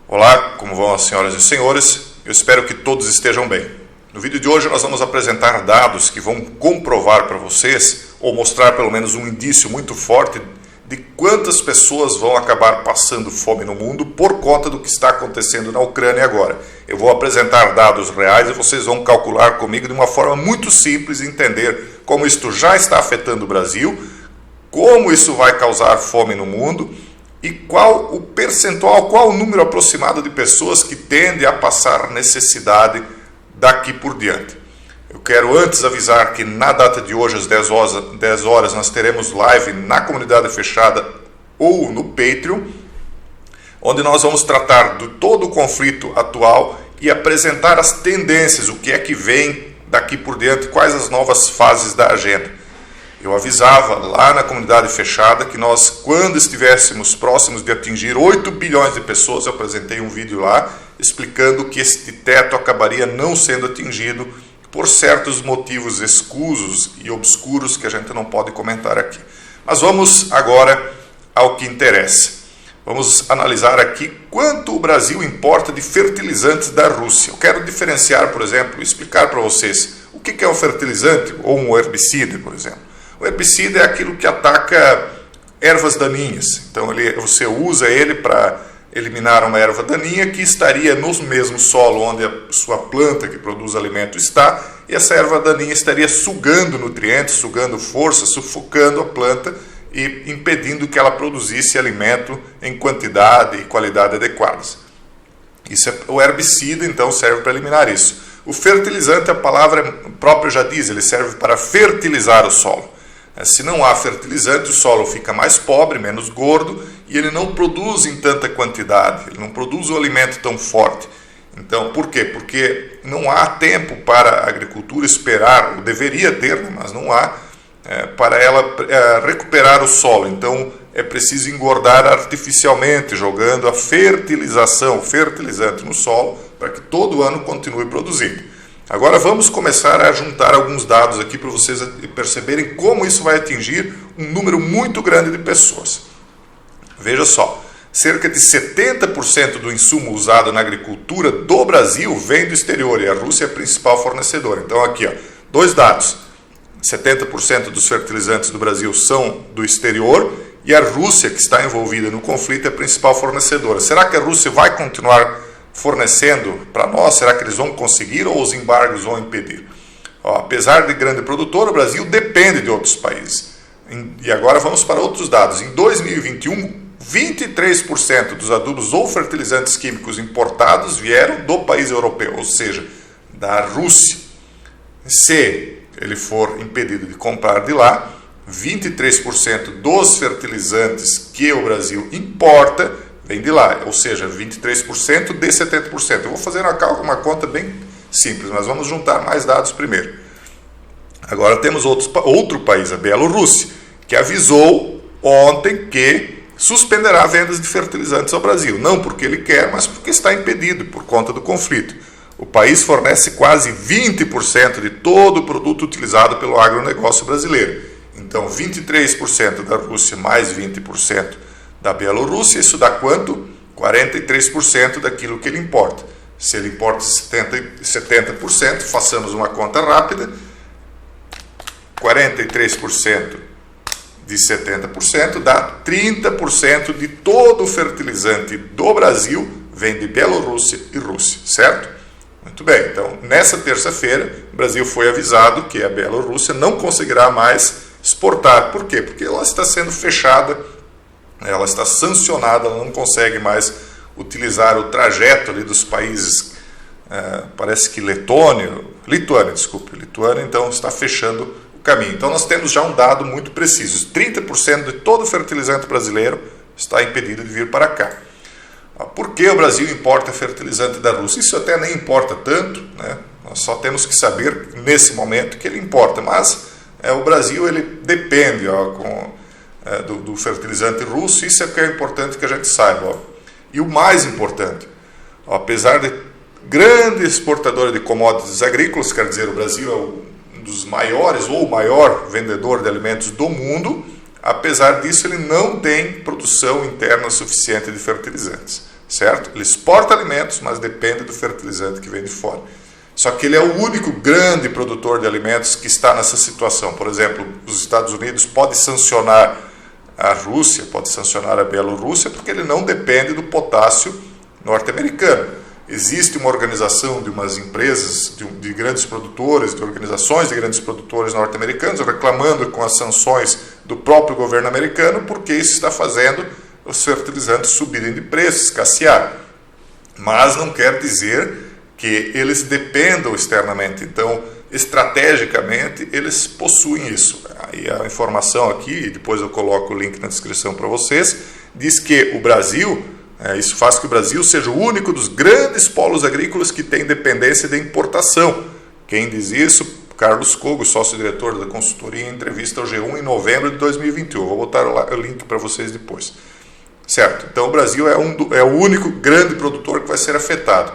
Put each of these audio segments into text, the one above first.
Olá, como vão as senhoras e os senhores? Eu espero que todos estejam bem. No vídeo de hoje nós vamos apresentar dados que vão comprovar para vocês, ou mostrar pelo menos um indício muito forte de quantas pessoas vão acabar passando fome no mundo por conta do que está acontecendo na Ucrânia agora. Eu vou apresentar dados reais e vocês vão calcular comigo de uma forma muito simples e entender como isto já está afetando o Brasil, como isso vai causar fome no mundo e qual o percentual, qual o número aproximado de pessoas que tende a passar necessidade daqui por diante. Eu quero antes avisar que na data de hoje, às 10 horas, nós teremos live na comunidade fechada ou no Patreon, onde nós vamos tratar de todo o conflito atual e apresentar as tendências, o que é que vem daqui por diante, quais as novas fases da agenda. Eu avisava lá na comunidade fechada que nós, quando estivéssemos próximos de atingir 8 bilhões de pessoas, eu apresentei um vídeo lá explicando que este teto acabaria não sendo atingido por certos motivos escusos e obscuros que a gente não pode comentar aqui. Mas vamos agora ao que interessa. Vamos analisar aqui quanto o Brasil importa de fertilizantes da Rússia. Eu quero diferenciar, por exemplo, explicar para vocês o que é um fertilizante ou um herbicida, por exemplo. O herbicida é aquilo que ataca ervas daninhas. Então você usa ele para eliminar uma erva daninha que estaria no mesmo solo onde a sua planta que produz alimento está, e essa erva daninha estaria sugando nutrientes, sugando força, sufocando a planta e impedindo que ela produzisse alimento em quantidade e qualidade adequadas. Isso é o herbicida, então serve para eliminar isso. O fertilizante, a palavra própria já diz, ele serve para fertilizar o solo. Se não há fertilizante, o solo fica mais pobre, menos gordo, e ele não produz em tanta quantidade, ele não produz o alimento tão forte. Então, por quê? Porque não há tempo para a agricultura esperar, ou deveria ter, mas não há, para ela recuperar o solo. Então, é preciso engordar artificialmente, jogando a fertilização, o fertilizante no solo, para que todo ano continue produzindo. Agora vamos começar a juntar alguns dados aqui para vocês perceberem como isso vai atingir um número muito grande de pessoas. Veja só, cerca de 70% do insumo usado na agricultura do Brasil vem do exterior e a Rússia é a principal fornecedora. Então aqui, dois dados, 70% dos fertilizantes do Brasil são do exterior e a Rússia, que está envolvida no conflito, é a principal fornecedora. Será que a Rússia vai continuar fornecendo para nós? Será que eles vão conseguir ou os embargos vão impedir? Apesar de grande produtor, o Brasil depende de outros países. E agora vamos para outros dados. Em 2021, 23% dos adubos ou fertilizantes químicos importados vieram do país europeu, ou seja, da Rússia. Se ele for impedido de comprar de lá, 23% dos fertilizantes que o Brasil importa vem de lá, ou seja, 23% de 70%. Eu vou fazer uma conta bem simples, mas vamos juntar mais dados primeiro. Agora temos outro país, a Bielorrússia, que avisou ontem que suspenderá vendas de fertilizantes ao Brasil. Não porque ele quer, mas porque está impedido por conta do conflito. O país fornece quase 20% de todo o produto utilizado pelo agronegócio brasileiro. Então, 23% da Rússia mais 20% da Bielorrússia, isso dá quanto? 43% daquilo que ele importa. Se ele importa 70%, façamos uma conta rápida, 43% de 70% dá 30% de todo o fertilizante do Brasil vem de Bielorrússia e Rússia, certo? Muito bem, então nessa terça-feira o Brasil foi avisado que a Bielorrússia não conseguirá mais exportar. Por quê? Porque ela está sendo fechada, ela está sancionada, ela não consegue mais utilizar o trajeto ali dos países, parece que Lituânia, então está fechando o caminho. Então nós temos já um dado muito preciso, 30% de todo o fertilizante brasileiro está impedido de vir para cá. Por que o Brasil importa fertilizante da Rússia? Isso até nem importa tanto, né? Nós só temos que saber nesse momento que ele importa, mas o Brasil ele depende do fertilizante russo, isso é que é importante que a gente saiba. E o mais importante, apesar de grande exportador de commodities agrícolas, quer dizer, o Brasil é um dos maiores ou o maior vendedor de alimentos do mundo, apesar disso ele não tem produção interna suficiente de fertilizantes. certo? Ele exporta alimentos, mas depende do fertilizante que vem de fora. Só que ele é o único grande produtor de alimentos que está nessa situação. Por exemplo, os Estados Unidos podem sancionar a Rússia, pode sancionar a Bielorrússia, porque ele não depende do potássio norte-americano. Existe uma organização de umas empresas, de grandes produtores, de organizações de grandes produtores norte-americanos, reclamando com as sanções do próprio governo americano, porque isso está fazendo os fertilizantes subirem de preço, escassear. Mas não quer dizer que eles dependam externamente. Então, estrategicamente, eles possuem isso. Aí a informação aqui, e depois eu coloco o link na descrição para vocês, diz que o Brasil, isso faz que o Brasil seja o único dos grandes polos agrícolas que tem dependência de importação. Quem diz isso? Carlos Cogo, sócio-diretor da consultoria, em entrevista ao G1 em novembro de 2021. Vou botar o link para vocês depois. Certo? Então o Brasil é o único grande produtor que vai ser afetado.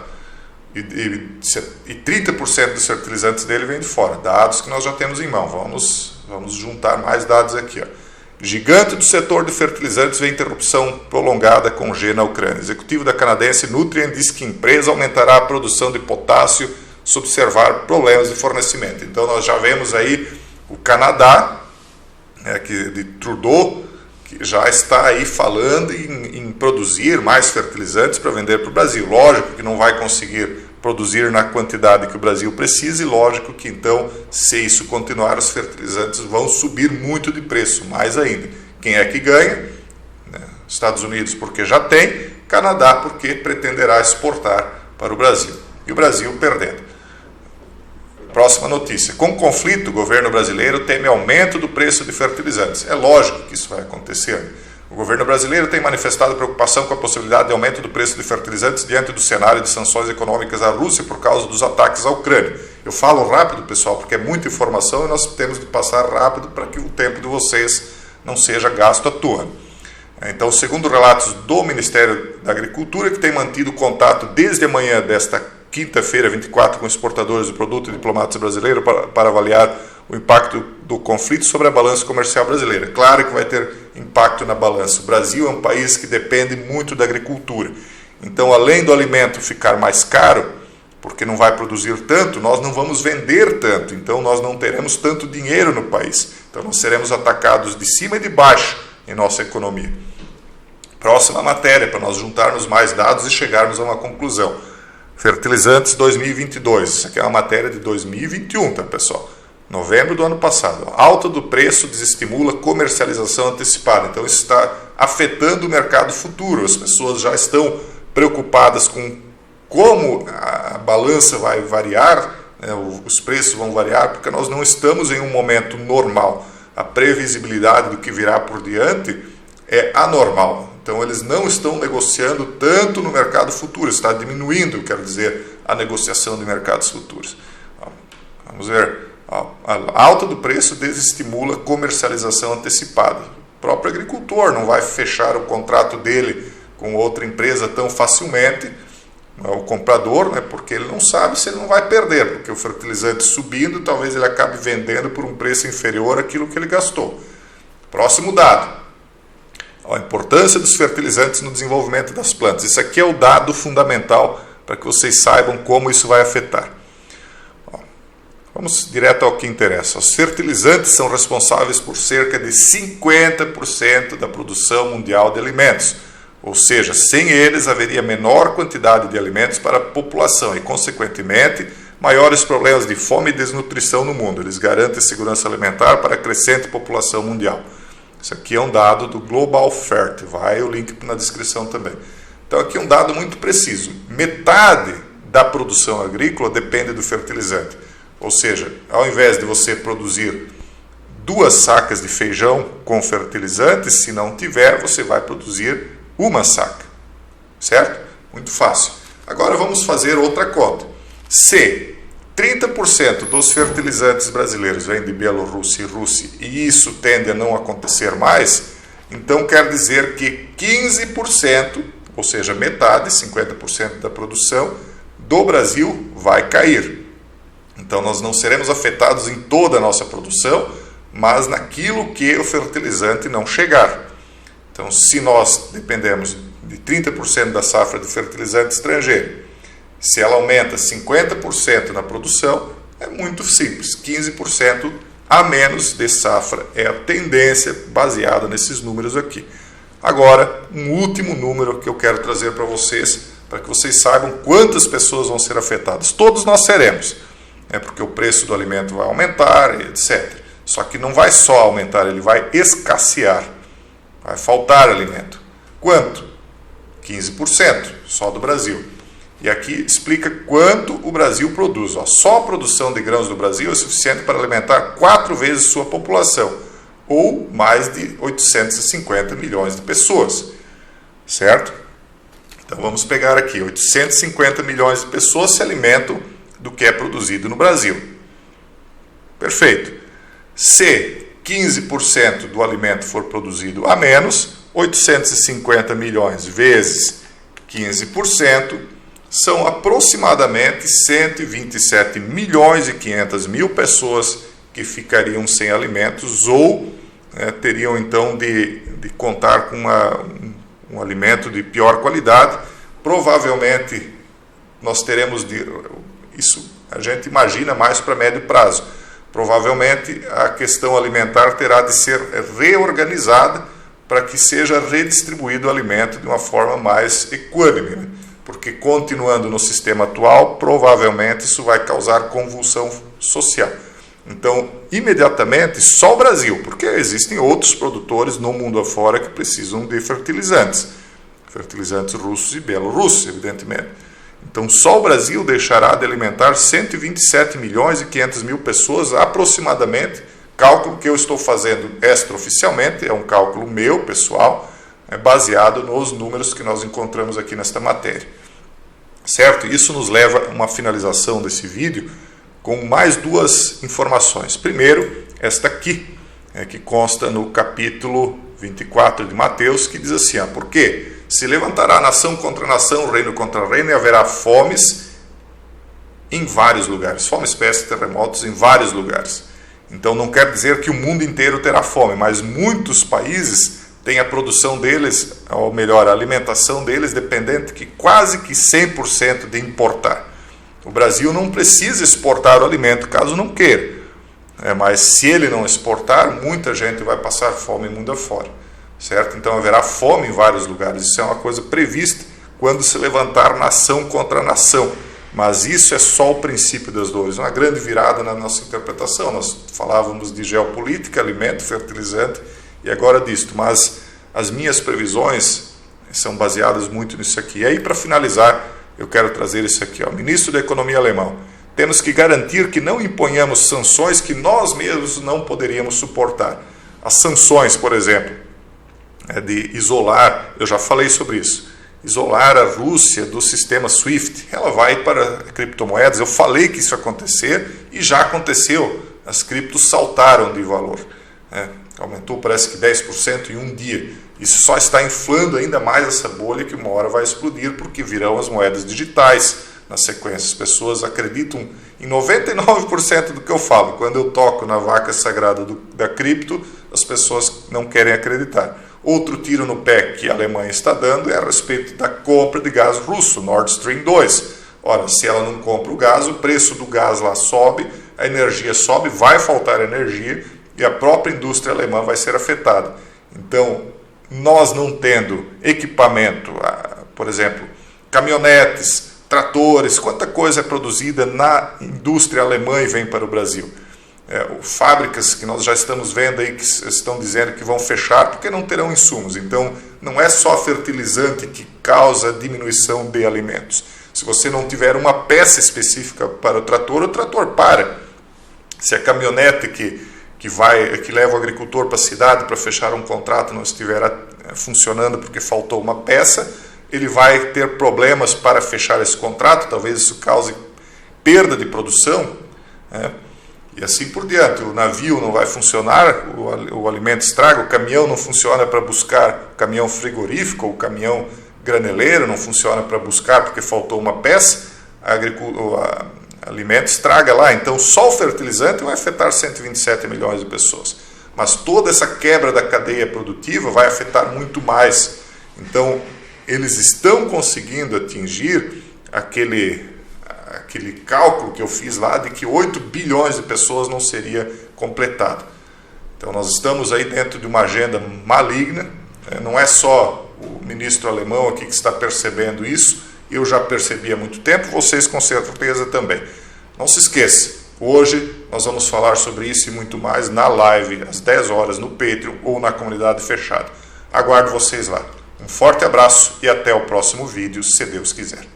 E 30% dos fertilizantes dele vem de fora, dados que nós já temos em mão. Vamos juntar mais dados aqui. Gigante do setor de fertilizantes vê interrupção prolongada com G na Ucrânia. Executivo da canadense Nutrien diz que a empresa aumentará a produção de potássio se observar problemas de fornecimento. Então nós já vemos aí o Canadá, de Trudeau, que já está aí falando em produzir mais fertilizantes para vender para o Brasil. Lógico que não vai conseguir produzir na quantidade que o Brasil precisa, e lógico que então, se isso continuar, os fertilizantes vão subir muito de preço, mais ainda. Quem é que ganha? Estados Unidos, porque já tem, Canadá, porque pretenderá exportar para o Brasil. E o Brasil perdendo. Próxima notícia. Com o conflito, o governo brasileiro teme aumento do preço de fertilizantes. É lógico que isso vai acontecer. O governo brasileiro tem manifestado preocupação com a possibilidade de aumento do preço de fertilizantes diante do cenário de sanções econômicas à Rússia por causa dos ataques à Ucrânia. Eu falo rápido, pessoal, porque é muita informação e nós temos de passar rápido para que o tempo de vocês não seja gasto à toa. Então, segundo relatos do Ministério da Agricultura, que tem mantido contato desde a manhã desta quinta-feira, 24, com exportadores do produto e diplomatas brasileiros para avaliar o impacto do conflito sobre a balança comercial brasileira. Claro que vai ter impacto na balança. O Brasil é um país que depende muito da agricultura. Então, além do alimento ficar mais caro, porque não vai produzir tanto, nós não vamos vender tanto. Então, nós não teremos tanto dinheiro no país. Então, nós seremos atacados de cima e de baixo em nossa economia. Próxima matéria, para nós juntarmos mais dados e chegarmos a uma conclusão. Fertilizantes 2022. Isso aqui é uma matéria de 2021, tá, pessoal? Novembro do ano passado. A alta do preço desestimula comercialização antecipada. Então, isso está afetando o mercado futuro. As pessoas já estão preocupadas com como a balança vai variar, os preços vão variar, porque nós não estamos em um momento normal. A previsibilidade do que virá por diante é anormal. Então, eles não estão negociando tanto no mercado futuro. Está diminuindo, quero dizer, a negociação de mercados futuros. Vamos ver. A alta do preço desestimula comercialização antecipada. O próprio agricultor não vai fechar o contrato dele com outra empresa tão facilmente, o comprador, porque ele não sabe se ele não vai perder, porque o fertilizante subindo, talvez ele acabe vendendo por um preço inferior àquilo que ele gastou. Próximo dado. A importância dos fertilizantes no desenvolvimento das plantas. Isso aqui é o dado fundamental para que vocês saibam como isso vai afetar. Vamos direto ao que interessa. Os fertilizantes são responsáveis por cerca de 50% da produção mundial de alimentos. Ou seja, sem eles haveria menor quantidade de alimentos para a população e, consequentemente, maiores problemas de fome e desnutrição no mundo. Eles garantem segurança alimentar para a crescente população mundial. Isso aqui é um dado do Global Fert, vai o link na descrição também. Então aqui é um dado muito preciso. Metade da produção agrícola depende do fertilizante. Ou seja, ao invés de você produzir 2 sacas de feijão com fertilizante, se não tiver, você vai produzir 1 saca. Certo? Muito fácil. Agora vamos fazer outra conta. Se 30% dos fertilizantes brasileiros vêm de Bielorrússia e Rússia, e isso tende a não acontecer mais, então quer dizer que 15%, ou seja, metade, 50% da produção do Brasil vai cair. Então nós não seremos afetados em toda a nossa produção, mas naquilo que o fertilizante não chegar. Então, se nós dependemos de 30% da safra de fertilizante estrangeiro. Se ela aumenta 50% na produção, é muito simples, 15% a menos de safra é a tendência baseada nesses números aqui. Agora, um último número que eu quero trazer para que vocês saibam quantas pessoas vão ser afetadas. Todos nós seremos, porque o preço do alimento vai aumentar, etc. Só que não vai só aumentar, ele vai escassear, vai faltar alimento. Quanto? 15%, só do Brasil. E aqui explica quanto o Brasil produz. Só a produção de grãos do Brasil é suficiente para alimentar 4 vezes sua população, ou mais de 850 milhões de pessoas, certo? Então vamos pegar aqui, 850 milhões de pessoas se alimentam do que é produzido no Brasil. Perfeito. Se 15% do alimento for produzido a menos, 850 milhões vezes 15%, são aproximadamente 127 milhões e 500 mil pessoas que ficariam sem alimentos ou teriam então de contar com um alimento de pior qualidade. Provavelmente nós teremos isso a gente imagina mais para médio prazo. Provavelmente a questão alimentar terá de ser reorganizada para que seja redistribuído o alimento de uma forma mais equânime, porque continuando no sistema atual, provavelmente isso vai causar convulsão social. Então, imediatamente, só o Brasil, porque existem outros produtores no mundo afora que precisam de fertilizantes russos e belorussos, evidentemente. Então, só o Brasil deixará de alimentar 127 milhões e 500 mil pessoas aproximadamente, cálculo que eu estou fazendo extraoficialmente, é um cálculo meu, pessoal, baseado nos números que nós encontramos aqui nesta matéria. Certo? Isso nos leva a uma finalização desse vídeo com mais 2 informações. Primeiro, esta aqui, que consta no capítulo 24 de Mateus, que diz assim, por quê? Se levantará nação contra nação, reino contra reino, e haverá fomes em vários lugares. Fomes, pestes, terremotos em vários lugares. Então não quer dizer que o mundo inteiro terá fome, mas muitos países têm a produção deles, ou melhor, a alimentação deles dependente que quase que 100% de importar. O Brasil não precisa exportar o alimento caso não queira, mas se ele não exportar, muita gente vai passar fome mundo afora, certo? Então haverá fome em vários lugares, isso é uma coisa prevista quando se levantar nação contra nação. Mas isso é só o princípio das dores, uma grande virada na nossa interpretação. Nós falávamos de geopolítica, alimento, fertilizante e agora disto, mas as minhas previsões são baseadas muito nisso aqui. E aí, para finalizar, eu quero trazer isso aqui, ministro da Economia alemão. Temos que garantir que não imponhamos sanções que nós mesmos não poderíamos suportar. As sanções, por exemplo, de isolar, eu já falei sobre isso, isolar a Rússia do sistema SWIFT, ela vai para criptomoedas. Eu falei que isso ia acontecer e já aconteceu. As criptos saltaram de valor. Aumentou, parece que 10% em um dia. Isso só está inflando ainda mais essa bolha que uma hora vai explodir, porque virão as moedas digitais na sequência. As pessoas acreditam em 99% do que eu falo. Quando eu toco na vaca sagrada da cripto, as pessoas não querem acreditar. Outro tiro no pé que a Alemanha está dando é a respeito da compra de gás russo, Nord Stream 2. Ora, se ela não compra o gás, o preço do gás lá sobe, a energia sobe, vai faltar energia e a própria indústria alemã vai ser afetada. Então, nós não tendo equipamento, por exemplo, caminhonetes, tratores, quanta coisa é produzida na indústria alemã e vem para o Brasil. Fábricas que nós já estamos vendo aí que estão dizendo que vão fechar porque não terão insumos. Então, não é só fertilizante que causa diminuição de alimentos. Se você não tiver uma peça específica para o trator para. Se a caminhonete que leva o agricultor para a cidade para fechar um contrato não estiver funcionando porque faltou uma peça, ele vai ter problemas para fechar esse contrato, talvez isso cause perda de produção, e assim por diante. O navio não vai funcionar, o alimento estraga, o caminhão não funciona para buscar, o caminhão frigorífico, o caminhão graneleiro não funciona para buscar porque faltou uma peça, o alimento estraga lá. Então só o fertilizante vai afetar 127 milhões de pessoas, mas toda essa quebra da cadeia produtiva vai afetar muito mais. Então eles estão conseguindo atingir aquele cálculo que eu fiz lá de que 8 bilhões de pessoas não seria completado. Então nós estamos aí dentro de uma agenda maligna, não é só o ministro alemão aqui que está percebendo isso, eu já percebi há muito tempo, vocês com certeza também. Não se esqueça, hoje nós vamos falar sobre isso e muito mais na live, às 10 horas, no Patreon ou na comunidade fechada. Aguardo vocês lá. Um forte abraço e até o próximo vídeo, se Deus quiser.